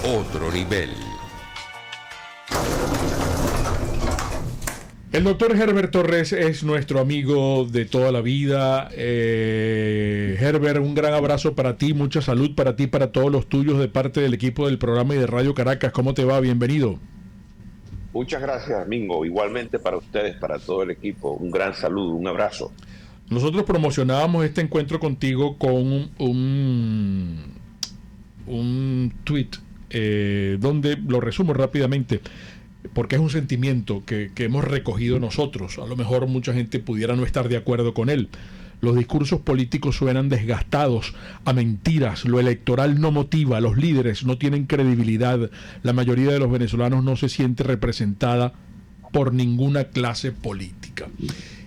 Otro nivel. El doctor Herbert Torres es nuestro amigo de toda la vida. Herbert, un gran abrazo para ti, mucha salud para ti, para todos los tuyos, de parte del equipo del programa y de Radio Caracas. ¿Cómo te va? Bienvenido. Muchas gracias, Mingo. Igualmente para ustedes, para todo el equipo. Un gran saludo, un abrazo. Nosotros promocionábamos este encuentro contigo con un tweet donde lo resumo rápidamente, porque es un sentimiento que hemos recogido nosotros. A lo mejor mucha gente pudiera no estar de acuerdo con él. Los discursos políticos suenan desgastados, a mentiras, lo electoral no motiva, los líderes no tienen credibilidad, la mayoría de los venezolanos no se siente representada por ninguna clase política.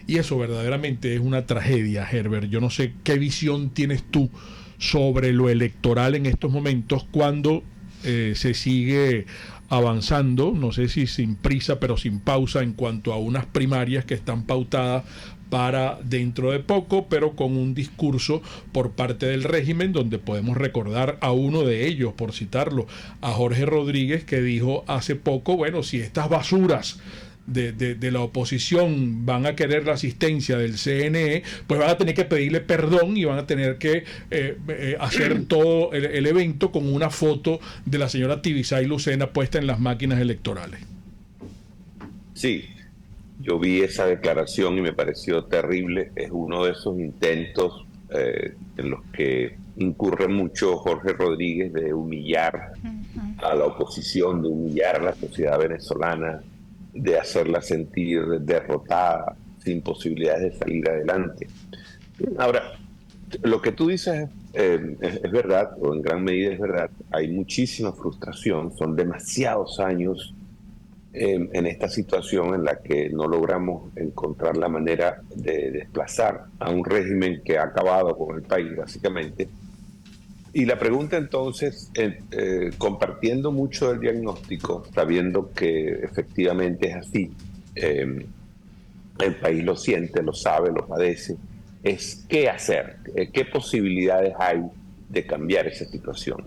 Y eso verdaderamente es una tragedia, Herbert. Yo no sé qué visión tienes tú sobre lo electoral en estos momentos cuando se sigue avanzando, no sé si sin prisa pero sin pausa, en cuanto a unas primarias que están pautadas para dentro de poco, pero con un discurso por parte del régimen donde podemos recordar a uno de ellos, por citarlo, a Jorge Rodríguez, que dijo hace poco, bueno, si estas basuras de la oposición van a querer la asistencia del CNE, pues van a tener que pedirle perdón y van a tener que hacer todo el evento con una foto de la señora Tibisay Lucena puesta en las máquinas electorales. Sí, yo vi esa declaración y me pareció terrible. Es uno de esos intentos en los que incurre mucho Jorge Rodríguez de humillar a la oposición, de humillar a la sociedad venezolana, de hacerla sentir derrotada, sin posibilidades de salir adelante. Ahora, lo que tú dices es verdad, o en gran medida es verdad. Hay muchísima frustración, son demasiados años en esta situación en la que no logramos encontrar la manera de desplazar a un régimen que ha acabado con el país, básicamente. Y la pregunta entonces, compartiendo mucho del diagnóstico, sabiendo que efectivamente es así, el país lo siente, lo sabe, lo padece, es qué hacer, qué posibilidades hay de cambiar esa situación.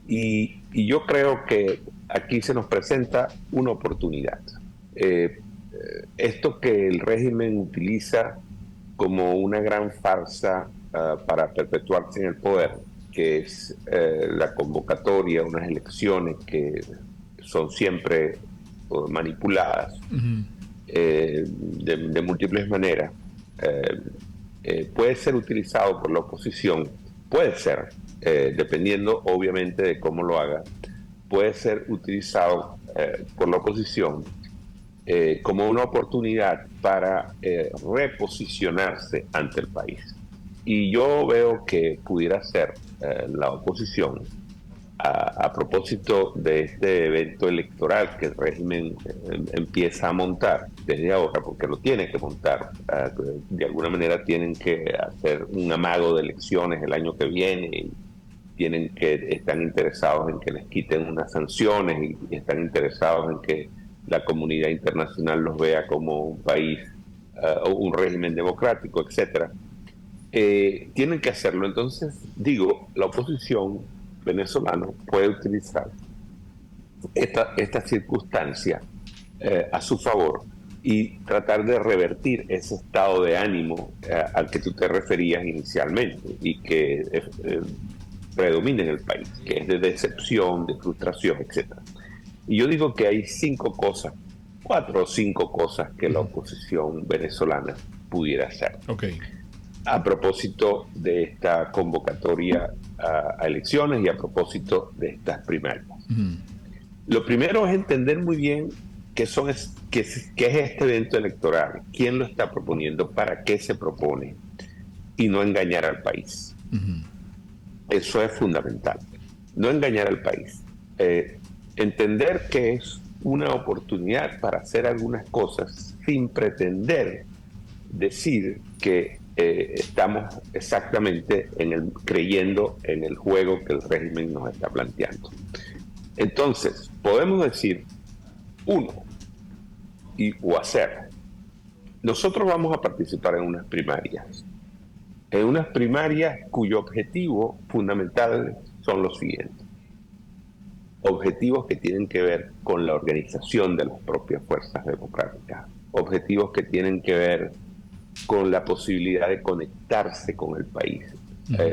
Y yo creo que aquí se nos presenta una oportunidad. Esto que el régimen utiliza como una gran farsa para perpetuarse en el poder, que es la convocatoria a unas elecciones que son siempre manipuladas de múltiples maneras, puede ser utilizado por la oposición, puede ser, dependiendo obviamente de cómo lo haga, puede ser utilizado por la oposición como una oportunidad para reposicionarse ante el país. Y yo veo que pudiera ser la oposición, a propósito de este evento electoral que el régimen empieza a montar desde ahora, porque lo tiene que montar, de alguna manera tienen que hacer un amago de elecciones el año que viene, y están interesados en que les quiten unas sanciones y están interesados en que la comunidad internacional los vea como un país o un régimen democrático, etcétera. Tienen que hacerlo. Entonces, digo, la oposición venezolana puede utilizar esta circunstancia a su favor y tratar de revertir ese estado de ánimo al que tú te referías inicialmente y que predomina en el país, que es de decepción, de frustración, etcétera. Y yo digo que hay 4 o 5 cosas que la oposición venezolana pudiera hacer. Okay. A propósito de esta convocatoria a elecciones y a propósito de estas primarias. Lo primero es entender muy bien qué es este evento electoral, quién lo está proponiendo, para qué se propone, y no engañar al país. Eso es fundamental. No engañar al país. Entender que es una oportunidad para hacer algunas cosas sin pretender decir que estamos exactamente creyendo en el juego que el régimen nos está planteando. Entonces, podemos decir, o hacer, nosotros vamos a participar en unas primarias cuyo objetivo fundamental son los siguientes. objetivos que tienen que ver con la organización de las propias fuerzas democráticas, objetivos que tienen que ver con la posibilidad de conectarse con el país,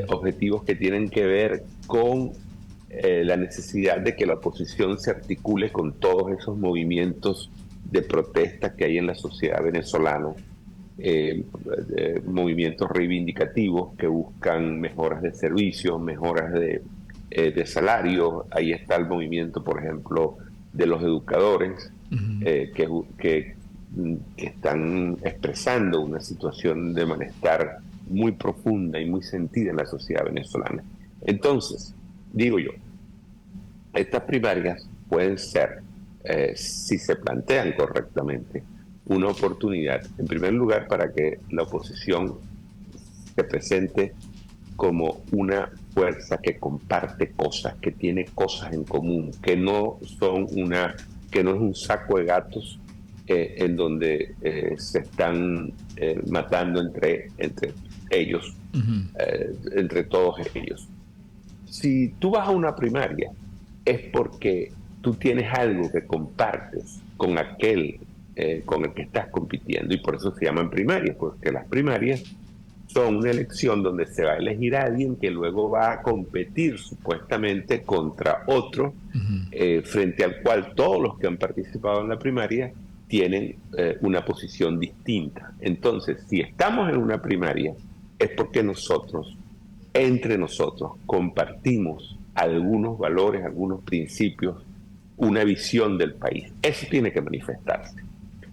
objetivos que tienen que ver con la necesidad de que la oposición se articule con todos esos movimientos de protesta que hay en la sociedad venezolana, movimientos reivindicativos que buscan mejoras de servicios, mejoras de salarios. Ahí está el movimiento, por ejemplo, de los educadores, que están expresando una situación de malestar muy profunda y muy sentida en la sociedad venezolana. Entonces, digo yo, estas primarias pueden ser, si se plantean correctamente, una oportunidad, en primer lugar, para que la oposición se presente como una fuerza que comparte cosas, que tiene cosas en común, que no es un saco de gatos en donde se están matando entre ellos, entre todos ellos. Si tú vas a una primaria, es porque tú tienes algo que compartes con aquel con el que estás compitiendo, y por eso se llaman primarias, porque las primarias son una elección donde se va a elegir a alguien que luego va a competir supuestamente contra otro, frente al cual todos los que han participado en la primaria tienen una posición distinta. Entonces, si estamos en una primaria, es porque nosotros, entre nosotros, compartimos algunos valores, algunos principios, una visión del país. Eso tiene que manifestarse.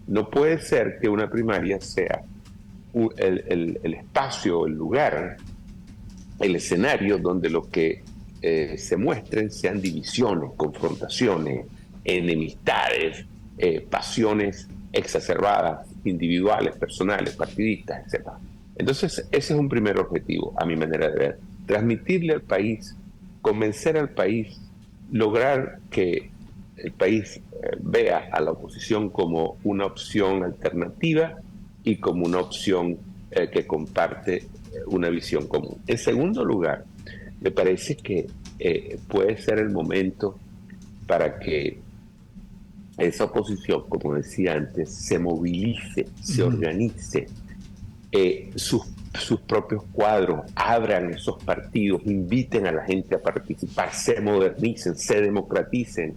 No puede ser que una primaria sea el espacio, el lugar, el escenario donde lo que se muestren sean divisiones, confrontaciones, enemistades, pasiones exacerbadas, individuales, personales, partidistas, etc. Entonces, ese es un primer objetivo, a mi manera de ver. Transmitirle al país, convencer al país, lograr que el país vea a la oposición como una opción alternativa y como una opción que comparte una visión común. En segundo lugar, me parece que puede ser el momento para que esa oposición, como decía antes, se movilice, se organice, sus propios cuadros, abran esos partidos, inviten a la gente a participar, se modernicen, se democraticen,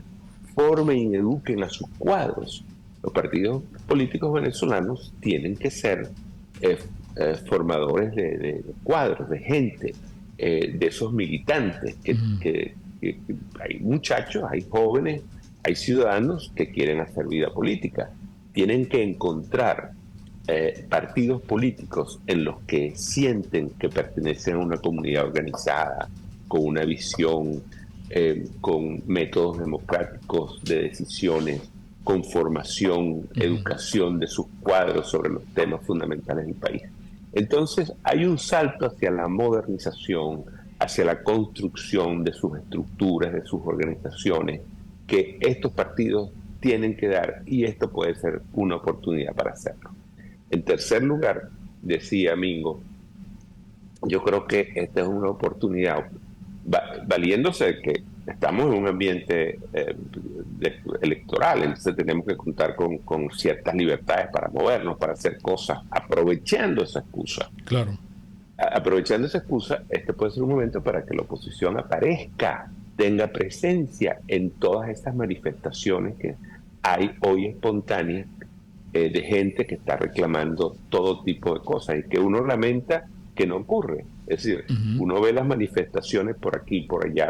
formen y eduquen a sus cuadros. Los partidos políticos venezolanos tienen que ser formadores de cuadros, de gente, de esos militantes, que hay muchachos, hay jóvenes, hay ciudadanos que quieren hacer vida política. Tienen que encontrar partidos políticos en los que sienten que pertenecen a una comunidad organizada, con una visión, con métodos democráticos de decisiones, con formación, educación de sus cuadros sobre los temas fundamentales del país. Entonces hay un salto hacia la modernización, hacia la construcción de sus estructuras, de sus organizaciones, que estos partidos tienen que dar, y esto puede ser una oportunidad para hacerlo. En tercer lugar, decía Mingo, yo creo que esta es una oportunidad, valiéndose de que estamos en un ambiente electoral, entonces tenemos que contar con ciertas libertades para movernos, para hacer cosas, aprovechando esa excusa. Claro. Aprovechando esa excusa, este puede ser un momento para que la oposición aparezca, tenga presencia en todas estas manifestaciones que hay hoy espontáneas, de gente que está reclamando todo tipo de cosas y que uno lamenta que no ocurre. Es decir, uno ve las manifestaciones por aquí, por allá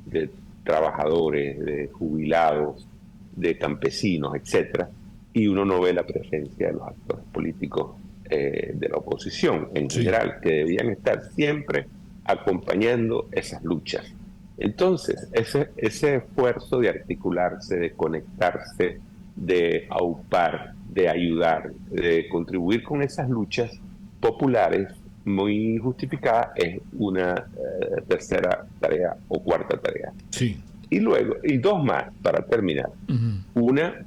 de trabajadores, de jubilados, de campesinos, etcétera, y uno no ve la presencia de los actores políticos de la oposición en general, que debían estar siempre acompañando esas luchas. Entonces, ese esfuerzo de articularse, de conectarse, de aupar, de ayudar, de contribuir con esas luchas populares muy justificadas, es una tercera tarea o cuarta tarea. Sí. Y luego, y dos más para terminar. Una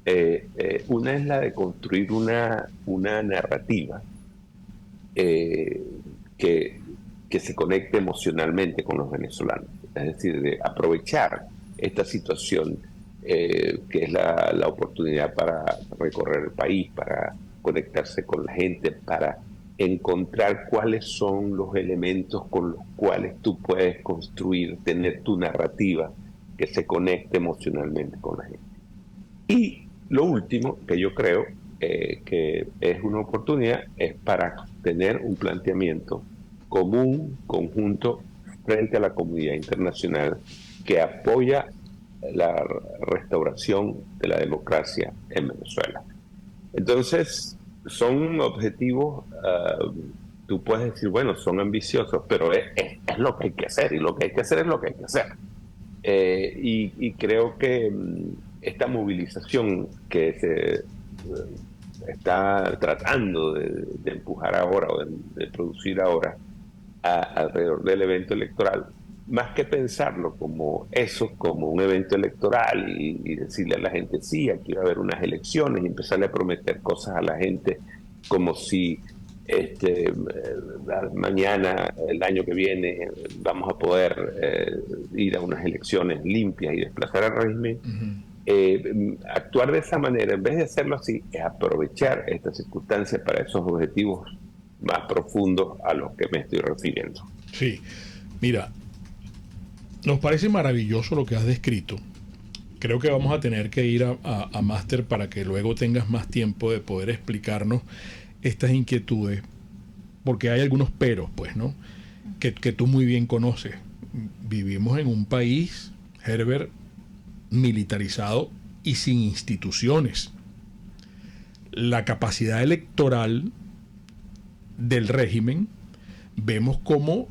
es la de construir una narrativa que se conecte emocionalmente con los venezolanos. es decir, de aprovechar esta situación que es la oportunidad para recorrer el país, para conectarse con la gente, para encontrar cuáles son los elementos con los cuales tú puedes construir, tener tu narrativa que se conecte emocionalmente con la gente. Y lo último que yo creo que es una oportunidad es para tener un planteamiento común, conjunto, frente a la comunidad internacional que apoya la restauración de la democracia en Venezuela. Entonces, son objetivos, tú puedes decir, bueno, son ambiciosos, pero es lo que hay que hacer, y lo que hay que hacer es lo que hay que hacer. Y creo que esta movilización que se está tratando de empujar ahora o de producir ahora alrededor del evento electoral, más que pensarlo como eso, como un evento electoral y decirle a la gente, sí, aquí va a haber unas elecciones, y empezarle a prometer cosas a la gente como si mañana, el año que viene, vamos a poder ir a unas elecciones limpias y desplazar al régimen. Actuar de esa manera, en vez de hacerlo así, es aprovechar esta circunstancia para esos objetivos más profundos a los que me estoy refiriendo. Sí, mira, nos parece maravilloso lo que has descrito. Creo que vamos a tener que ir a máster para que luego tengas más tiempo de poder explicarnos estas inquietudes, porque hay algunos peros, pues, ¿no? Que tú muy bien conoces. Vivimos en un país, Herbert, militarizado y sin instituciones. La capacidad electoral del régimen, vemos cómo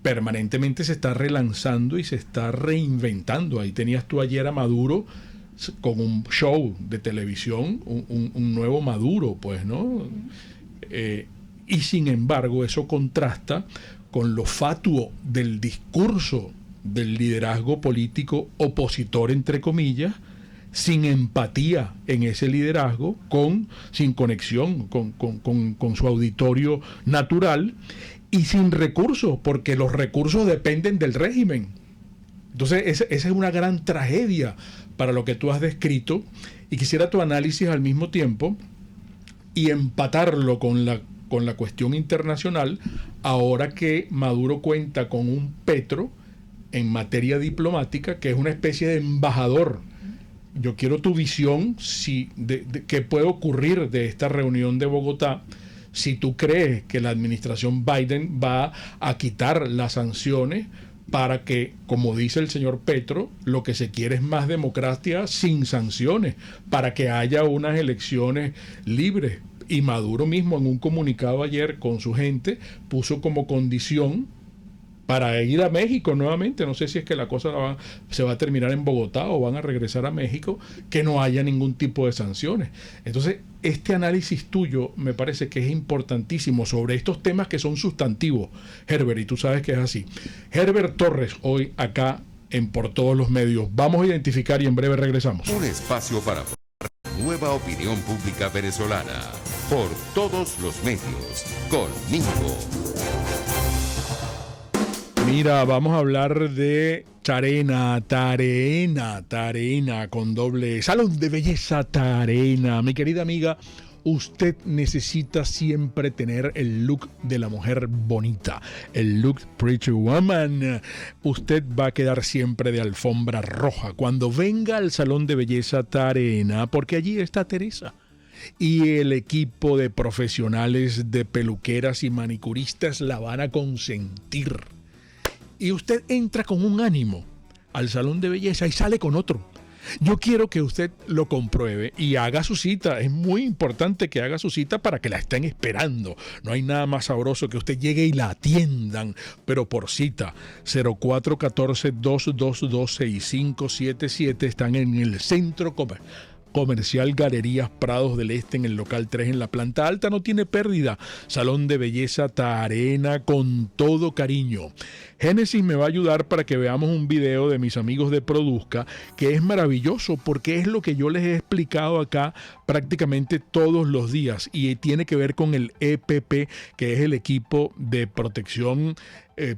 permanentemente se está relanzando y se está reinventando. Ahí tenías tú ayer a Maduro con un show de televisión, un nuevo Maduro, pues, ¿no? Y sin embargo, eso contrasta con lo fatuo del discurso del liderazgo político opositor, entre comillas, sin empatía en ese liderazgo, sin conexión con su auditorio natural, y sin recursos, porque los recursos dependen del régimen. Entonces, esa es una gran tragedia para lo que tú has descrito, y quisiera tu análisis al mismo tiempo y empatarlo con la cuestión internacional, ahora que Maduro cuenta con un Petro en materia diplomática, que es una especie de embajador. Yo quiero tu visión de qué puede ocurrir de esta reunión de Bogotá, si tú crees que la administración Biden va a quitar las sanciones para que, como dice el señor Petro, lo que se quiere es más democracia sin sanciones, para que haya unas elecciones libres. Y Maduro mismo, en un comunicado ayer con su gente, puso como condición para ir a México nuevamente, no sé si es que la cosa se va a terminar en Bogotá o van a regresar a México, que no haya ningún tipo de sanciones. Entonces, este análisis tuyo me parece que es importantísimo sobre estos temas que son sustantivos, Herbert, y tú sabes que es así. Herbert Torres, hoy acá en Por Todos los Medios. Vamos a identificar y en breve regresamos. Un espacio para nueva opinión pública venezolana. Por Todos los Medios. Conmigo. Mira, vamos a hablar de Tarena, con doble Salón de Belleza Tarena. Mi querida amiga, usted necesita siempre tener el look de la mujer bonita, el look Pretty Woman. Usted va a quedar siempre de alfombra roja cuando venga al Salón de Belleza Tarena, porque allí está Teresa y el equipo de profesionales de peluqueras y manicuristas la van a consentir. Y usted entra con un ánimo al salón de belleza y sale con otro. Yo quiero que usted lo compruebe y haga su cita. Es muy importante que haga su cita para que la estén esperando. No hay nada más sabroso que usted llegue y la atiendan, pero por cita. 0414-222-6577. Están en el Centro Comercial Galerías Prados del Este, en el local 3, en la planta alta. No tiene pérdida. Salón de Belleza Tarena, con todo cariño. Génesis me va a ayudar para que veamos un video de mis amigos de Produzca, que es maravilloso porque es lo que yo les he explicado acá prácticamente todos los días, y tiene que ver con el EPP, que es el equipo de protección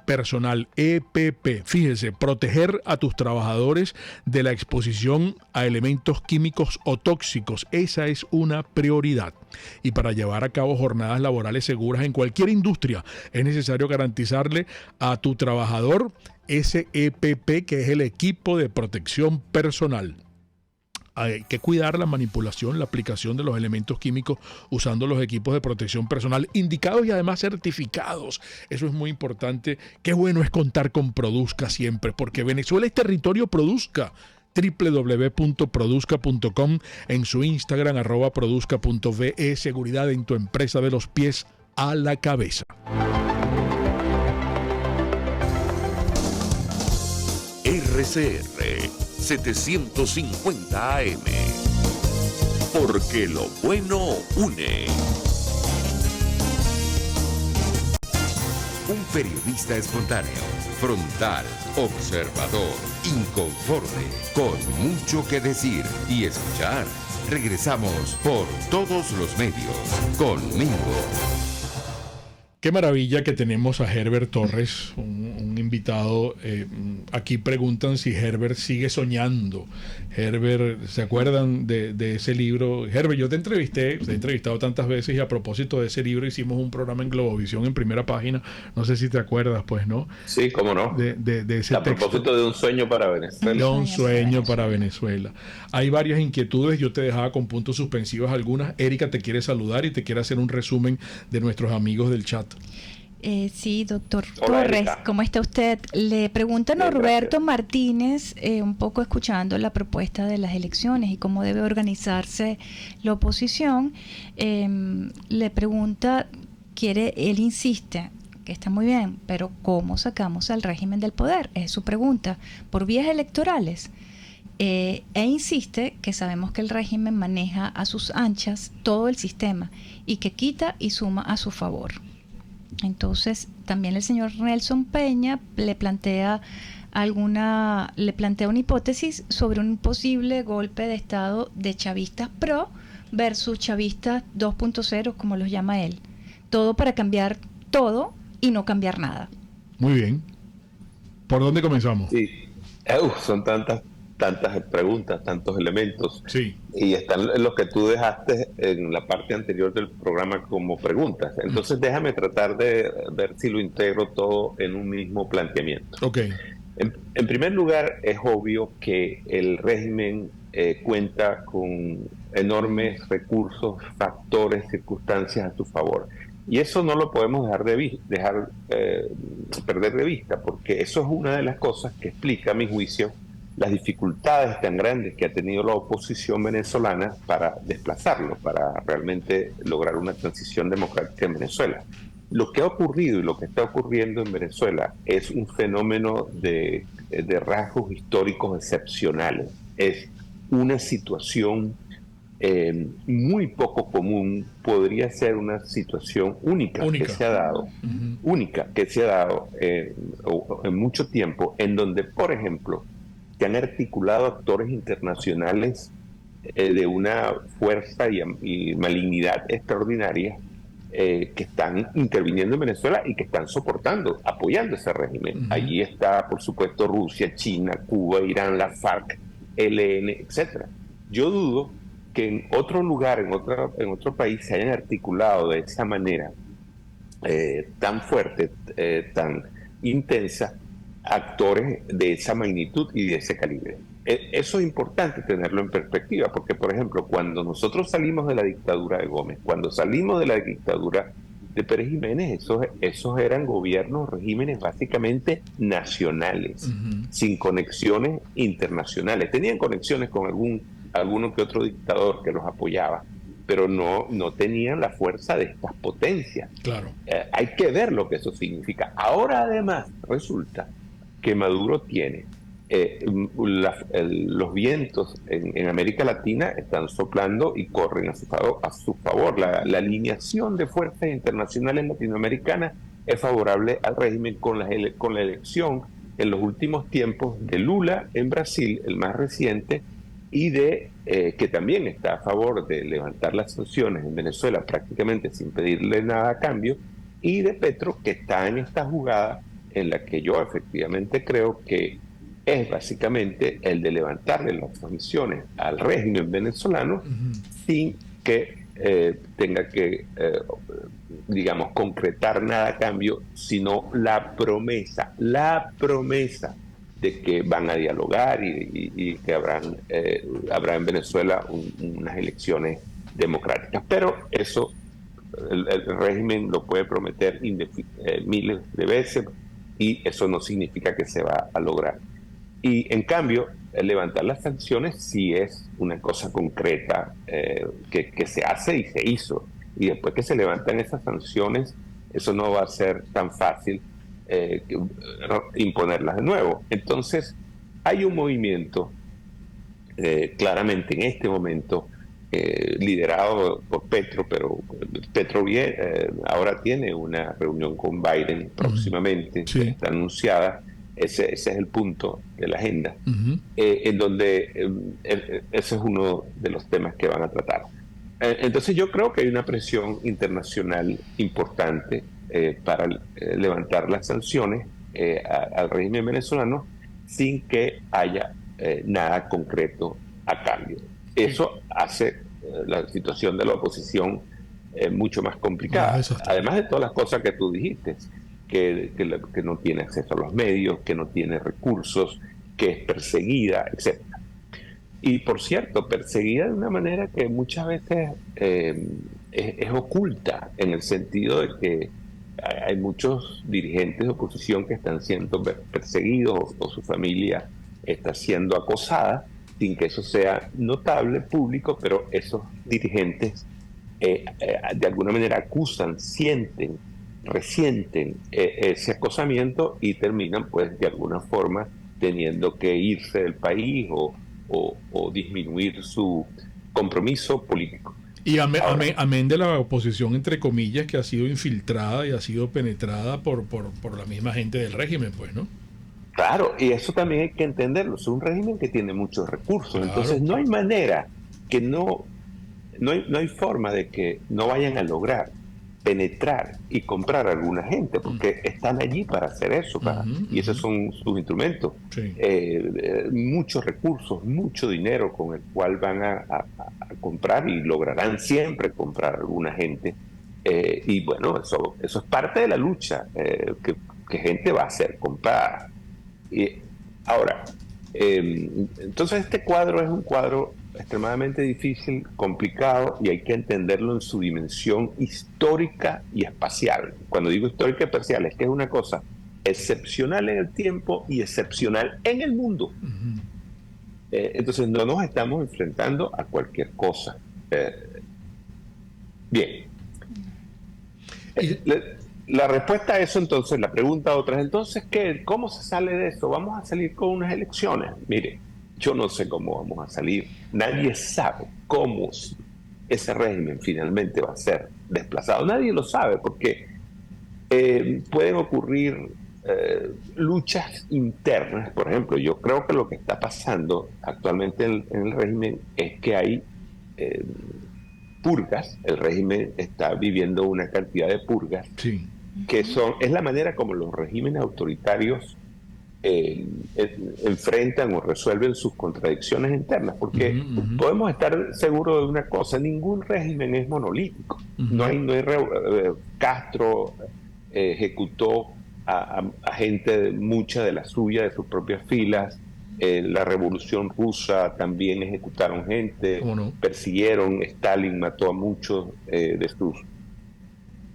personal, EPP. Fíjese, proteger a tus trabajadores de la exposición a elementos químicos o tóxicos. Esa es una prioridad. Y para llevar a cabo jornadas laborales seguras en cualquier industria, es necesario garantizarle a tu trabajador ese EPP, que es el equipo de protección personal. Hay que cuidar la manipulación, la aplicación de los elementos químicos usando los equipos de protección personal indicados y además certificados. Eso es muy importante. Qué bueno es contar con Produzca siempre, porque Venezuela es territorio Produzca. www.produzca.com, en su Instagram @produzca.ve. Seguridad en tu empresa de los pies a la cabeza. RCR 750 AM, porque lo bueno une. Un periodista espontáneo, frontal, observador, inconforme, con mucho que decir y escuchar. Regresamos por todos los medios con Mingo. Qué maravilla que tenemos a Herbert Torres, un invitado. Aquí preguntan si Herbert sigue soñando. Herbert, ¿se acuerdan de ese libro? Herbert, yo te he entrevistado tantas veces, y a propósito de ese libro hicimos un programa en Globovisión en Primera Página. No sé si te acuerdas, pues, ¿no? Sí, cómo no. De ese a propósito texto. de un sueño para Venezuela. Un sueño para Venezuela. Hay varias inquietudes, yo te dejaba con puntos suspensivos algunas. Erika te quiere saludar y te quiere hacer un resumen de nuestros amigos del chat. Sí, doctor Hola, Torres, Erika. ¿cómo está usted? Le pregunta Bien, Norberto gracias. Martínez, un poco escuchando la propuesta de las elecciones y cómo debe organizarse la oposición. Le pregunta, él insiste que está muy bien, pero ¿cómo sacamos al régimen del poder? Es su pregunta. ¿Por vías electorales? E insiste que sabemos que el régimen maneja a sus anchas todo el sistema y que quita y suma a su favor. Entonces, también el señor Nelson Peña le plantea una hipótesis sobre un posible golpe de Estado de chavistas pro versus chavistas 2.0, como los llama él. Todo para cambiar todo y no cambiar nada. Muy bien. ¿Por dónde comenzamos? Sí. Son tantas preguntas, tantos elementos. Sí. Y están los que tú dejaste en la parte anterior del programa como preguntas. Entonces déjame tratar de ver si lo integro todo en un mismo planteamiento. Ok. En primer lugar, es obvio que el régimen cuenta con enormes recursos, factores, circunstancias a su favor. Y eso no lo podemos perder de vista, porque eso es una de las cosas que explica, a mi juicio, las dificultades tan grandes que ha tenido la oposición venezolana para desplazarlo, para realmente lograr una transición democrática en Venezuela. Lo que ha ocurrido y lo que está ocurriendo en Venezuela es un fenómeno de rasgos históricos excepcionales. Es una situación muy poco común, podría ser una situación única. Que se ha dado, única que se ha dado en mucho tiempo, en donde, por ejemplo, se han articulado actores internacionales de una fuerza y malignidad extraordinaria que están interviniendo en Venezuela y que están apoyando ese régimen. Allí está, por supuesto, Rusia, China, Cuba, Irán, la FARC, ELN, etc. Yo dudo que en otro lugar, en otro país, se hayan articulado de esa manera tan fuerte, tan intensa, actores de esa magnitud y de ese calibre. Eso es importante tenerlo en perspectiva, porque, por ejemplo, cuando nosotros salimos de la dictadura de Gómez, cuando salimos de la dictadura de Pérez Jiménez, esos eran gobiernos, regímenes básicamente nacionales, sin conexiones internacionales. Tenían conexiones con alguno que otro dictador que los apoyaba, pero no tenían la fuerza de estas potencias. Claro. Hay que ver lo que eso significa. Ahora, además, resulta que Maduro tiene los vientos en América Latina están soplando y corren a su favor. La alineación de fuerzas internacionales latinoamericanas es favorable al régimen con la elección en los últimos tiempos de Lula en Brasil, el más reciente, y que también está a favor de levantar las sanciones en Venezuela prácticamente sin pedirle nada a cambio, y de Petro, que está en esta jugada en la que yo efectivamente creo que es básicamente el de levantarle las sanciones al régimen venezolano sin que tenga que, digamos, concretar nada a cambio, sino la promesa de que van a dialogar y que habrá en Venezuela unas elecciones democráticas. Pero eso el régimen lo puede prometer miles de veces y eso no significa que se va a lograr. Y en cambio, levantar las sanciones sí es una cosa concreta que se hace y se hizo. Y después que se levantan esas sanciones, eso no va a ser tan fácil imponerlas de nuevo. Entonces, hay un movimiento claramente en este momento liderado por Petro, pero Petro ahora tiene una reunión con Biden próximamente, sí, está anunciada. Ese es el punto de la agenda, en donde ese es uno de los temas que van a tratar. Entonces yo creo que hay una presión internacional importante para levantar las sanciones al régimen venezolano sin que haya nada concreto a cambio. Eso hace la situación de la oposición mucho más complicada, además de todas las cosas que tú dijiste. Que no tiene acceso a los medios, que no tiene recursos, que es perseguida, etc. Y por cierto, perseguida de una manera que muchas veces es oculta, en el sentido de que hay muchos dirigentes de oposición que están siendo perseguidos o su familia está siendo acosada, sin que eso sea notable, público, pero esos dirigentes de alguna manera acusan, resienten ese acosamiento y terminan pues de alguna forma teniendo que irse del país o disminuir su compromiso político. Y amén de la oposición, entre comillas, que ha sido infiltrada y ha sido penetrada por la misma gente del régimen, pues, ¿no? Claro, y eso también hay que entenderlo. Es un régimen que tiene muchos recursos, claro. Entonces no hay manera que no hay forma de que no vayan a lograr penetrar y comprar a alguna gente, porque están allí para hacer eso, y esos son sus instrumentos. Sí. Muchos recursos, mucho dinero con el cual van a comprar y lograrán siempre comprar a alguna gente. Y bueno, eso es parte de la lucha, que gente va a ser comprada. Ahora, entonces este cuadro es un cuadro extremadamente difícil, complicado, y hay que entenderlo en su dimensión histórica y espacial. Cuando digo histórica y espacial, es que es una cosa excepcional en el tiempo y excepcional en el mundo. Entonces no nos estamos enfrentando a cualquier cosa. Bien. La respuesta a eso, entonces, la pregunta a otras, entonces, ¿cómo se sale de eso? ¿Vamos a salir con unas elecciones? Mire, yo no sé cómo vamos a salir. Nadie sabe cómo ese régimen finalmente va a ser desplazado. Nadie lo sabe porque pueden ocurrir luchas internas. Por ejemplo, yo creo que lo que está pasando actualmente en el régimen es que hay purgas. El régimen está viviendo una cantidad de purgas, sí, que es la manera como los regímenes autoritarios enfrentan o resuelven sus contradicciones internas, porque podemos estar seguros de una cosa: ningún régimen es monolítico. Castro ejecutó a gente, mucha de la suya, de sus propias filas. La Revolución Rusa también ejecutaron gente, persiguieron. Stalin mató a muchos de sus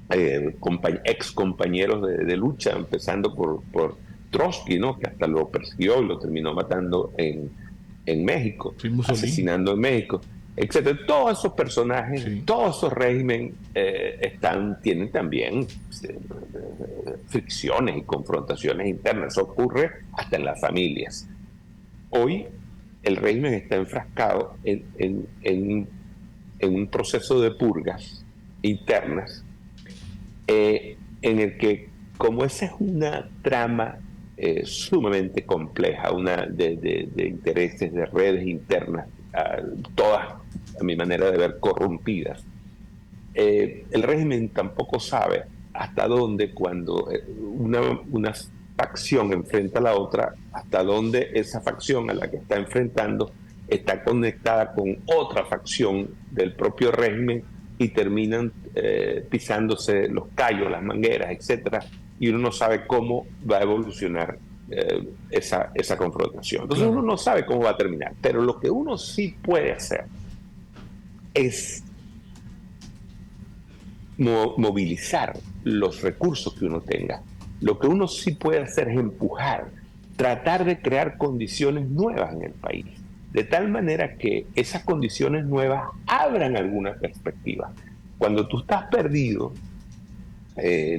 ex compañeros de lucha, empezando por Trotsky, ¿no? Que hasta lo persiguió y lo terminó matando en México, asesinando en México, etc. Todos esos personajes, sí, todos esos regímenes tienen también fricciones y confrontaciones internas. Eso ocurre hasta en las familias. Hoy el régimen está enfrascado en un proceso de purgas internas, en el que, como esa es una trama sumamente compleja, una de intereses, de redes internas, todas, a mi manera de ver, corrompidas, el régimen tampoco sabe hasta dónde, cuando facción enfrenta a la otra, hasta dónde esa facción a la que está enfrentando está conectada con otra facción del propio régimen y terminan pisándose los callos, las mangueras, etcétera, y uno no sabe cómo va a evolucionar esa confrontación. Entonces uno no sabe cómo va a terminar, pero lo que uno sí puede hacer es movilizar los recursos que uno tenga. Lo que uno sí puede hacer es empujar, tratar de crear condiciones nuevas en el país, de tal manera que esas condiciones nuevas abran alguna perspectiva. Cuando tú estás perdido,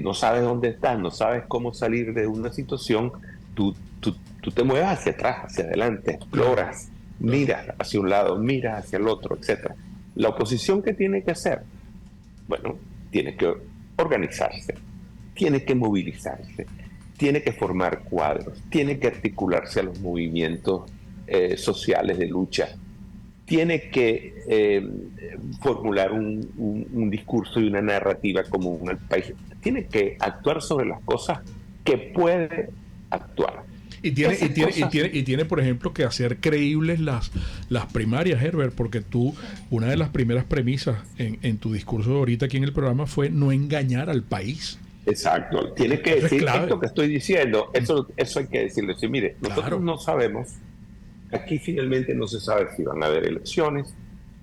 no sabes dónde estás, no sabes cómo salir de una situación, tú te mueves hacia atrás, hacia adelante, exploras, miras hacia un lado, miras hacia el otro, etc. La oposición, ¿qué tiene que hacer? Bueno, tiene que organizarse, tiene que movilizarse, tiene que formar cuadros, tiene que articularse a los movimientos sociales de lucha, tiene que formular un discurso y una narrativa común al país, tiene que actuar sobre las cosas que puede actuar. Y tiene, por ejemplo, que hacer creíbles las primarias, Herbert, porque una de las primeras premisas en tu discurso ahorita aquí en el programa fue no engañar al país. Exacto. Tiene que decir esto que estoy diciendo, eso hay que decirle. Sí, mire, nosotros no sabemos, aquí finalmente no se sabe si van a haber elecciones,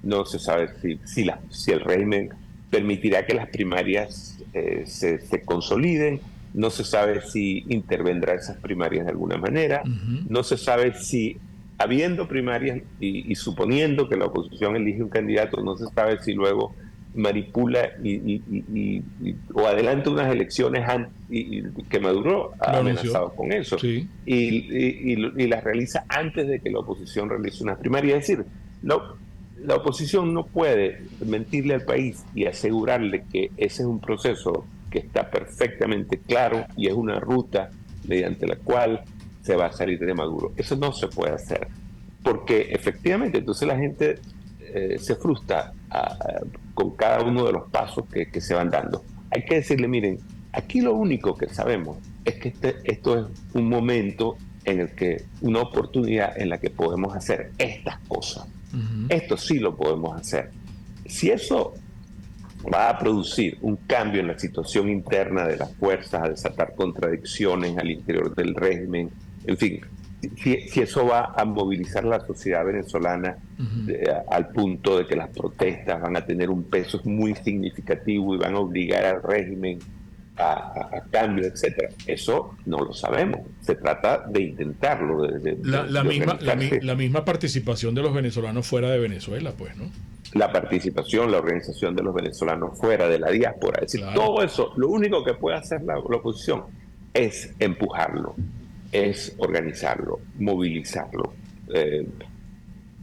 no se sabe si el régimen permitirá que las primarias se consoliden, no se sabe si intervendrá esas primarias de alguna manera, no se sabe si, habiendo primarias y suponiendo que la oposición elige un candidato, no se sabe si luego manipula o adelanta unas elecciones que Maduro ha amenazado con eso, sí. y las realiza antes de que la oposición realice unas primarias. Es decir, la oposición no puede mentirle al país y asegurarle que ese es un proceso que está perfectamente claro y es una ruta mediante la cual se va a salir de Maduro. Eso no se puede hacer, porque efectivamente entonces la gente se frustra con cada uno de los pasos que se van dando. Hay que decirle, miren, aquí lo único que sabemos es que esto es un momento en el que, una oportunidad en la que podemos hacer estas cosas. Esto sí lo podemos hacer. Si eso va a producir un cambio en la situación interna de las fuerzas, a desatar contradicciones al interior del régimen, en fin, si eso va a movilizar la sociedad venezolana al punto de que las protestas van a tener un peso muy significativo y van a obligar al régimen a cambio, etcétera. Eso no lo sabemos. Se trata de intentarlo. La misma participación de los venezolanos fuera de Venezuela, pues, ¿no? La participación, la organización de los venezolanos fuera de la diáspora. Es decir, todo eso, lo único que puede hacer la oposición es empujarlo, es organizarlo, movilizarlo.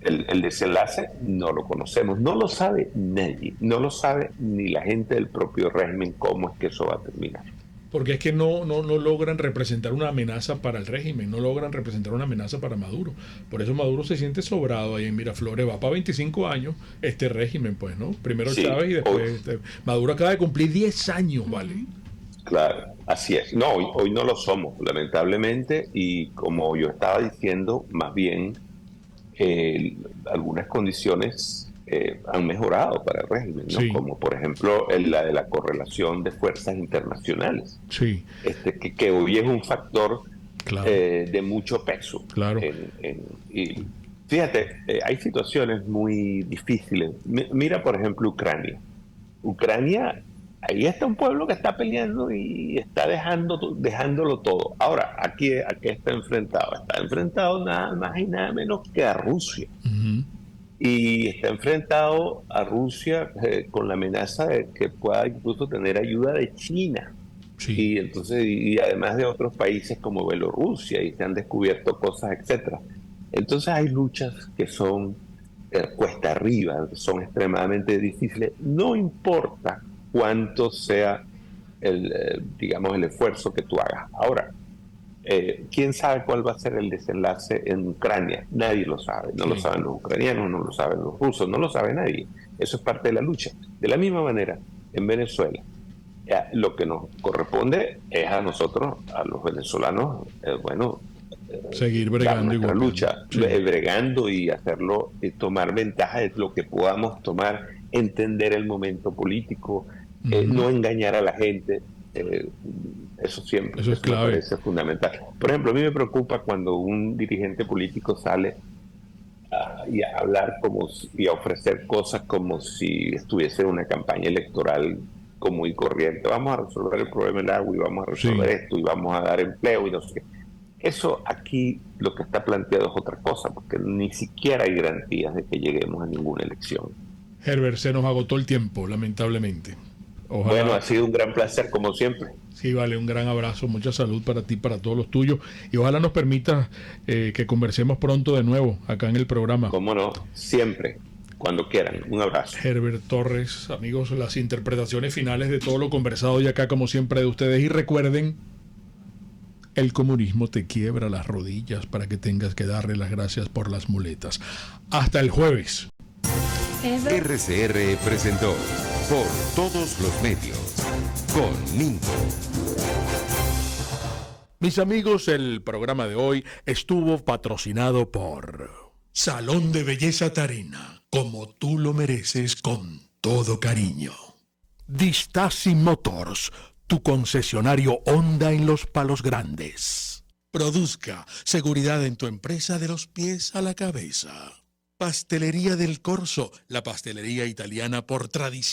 El desenlace no lo conocemos, no lo sabe nadie, no lo sabe ni la gente del propio régimen cómo es que eso va a terminar. Porque es que no logran representar una amenaza para el régimen, no logran representar una amenaza para Maduro. Por eso Maduro se siente sobrado ahí en Miraflores. Va para 25 años este régimen, pues, ¿no? Primero Chávez y después Maduro acaba de cumplir 10 años, ¿vale? Claro, así es. No, hoy no lo somos, lamentablemente, y como yo estaba diciendo, más bien algunas condiciones han mejorado para el régimen, ¿no? Sí. Como por ejemplo la de la correlación de fuerzas internacionales, sí. Que hoy es un factor de mucho peso. Claro. Y fíjate, hay situaciones muy difíciles. Mira, por ejemplo, Ucrania, ahí está un pueblo que está peleando y está dejándolo todo. Ahora, ¿a qué está enfrentado? Está enfrentado nada más y nada menos que a Rusia. Y está enfrentado a Rusia con la amenaza de que pueda incluso tener ayuda de China. Sí. Y además de otros países como Bielorrusia, y se han descubierto cosas, etcétera. Entonces hay luchas que son cuesta arriba, son extremadamente difíciles. No importa cuánto sea el esfuerzo que tú hagas. Ahora, ¿quién sabe cuál va a ser el desenlace en Ucrania? Nadie lo sabe. No lo saben los ucranianos, no lo saben los rusos, no lo sabe nadie. Eso es parte de la lucha. De la misma manera, en Venezuela, Lo que nos corresponde es a nosotros, a los venezolanos, seguir bregando nuestra igual. lucha, Sí. Bregando y hacerlo, tomar ventaja de lo que podamos tomar, entender el momento político, no engañar a la gente. Eso siempre, eso es clave. me parece fundamental. Por ejemplo, a mí me preocupa cuando un dirigente político sale y a hablar y a ofrecer cosas como si estuviese en una campaña electoral común y corriente. Vamos a resolver el problema del agua y vamos a resolver esto y vamos a dar empleo y no sé qué. Eso aquí lo que está planteado es otra cosa, porque ni siquiera hay garantías de que lleguemos a ninguna elección. Herbert, se nos agotó el tiempo, lamentablemente. Ojalá. Bueno, ha sido un gran placer, como siempre. Sí, vale, un gran abrazo, mucha salud para ti, para todos los tuyos, y ojalá nos permita que conversemos pronto de nuevo acá en el programa. Cómo no, siempre, cuando quieran. Un abrazo. Herbert Torres, amigos, las interpretaciones finales de todo lo conversado y acá, como siempre, de ustedes. Y recuerden, el comunismo te quiebra las rodillas para que tengas que darle las gracias por las muletas. Hasta el jueves. RCR presentó Por Todos los Medios con Mingo. Mis amigos, el programa de hoy estuvo patrocinado por Salón de Belleza Tarena, como tú lo mereces con todo cariño. Distasi Motors, tu concesionario Honda en Los Palos Grandes. Produzca seguridad en tu empresa de los pies a la cabeza. Pastelería del Corso, la pastelería italiana por tradición.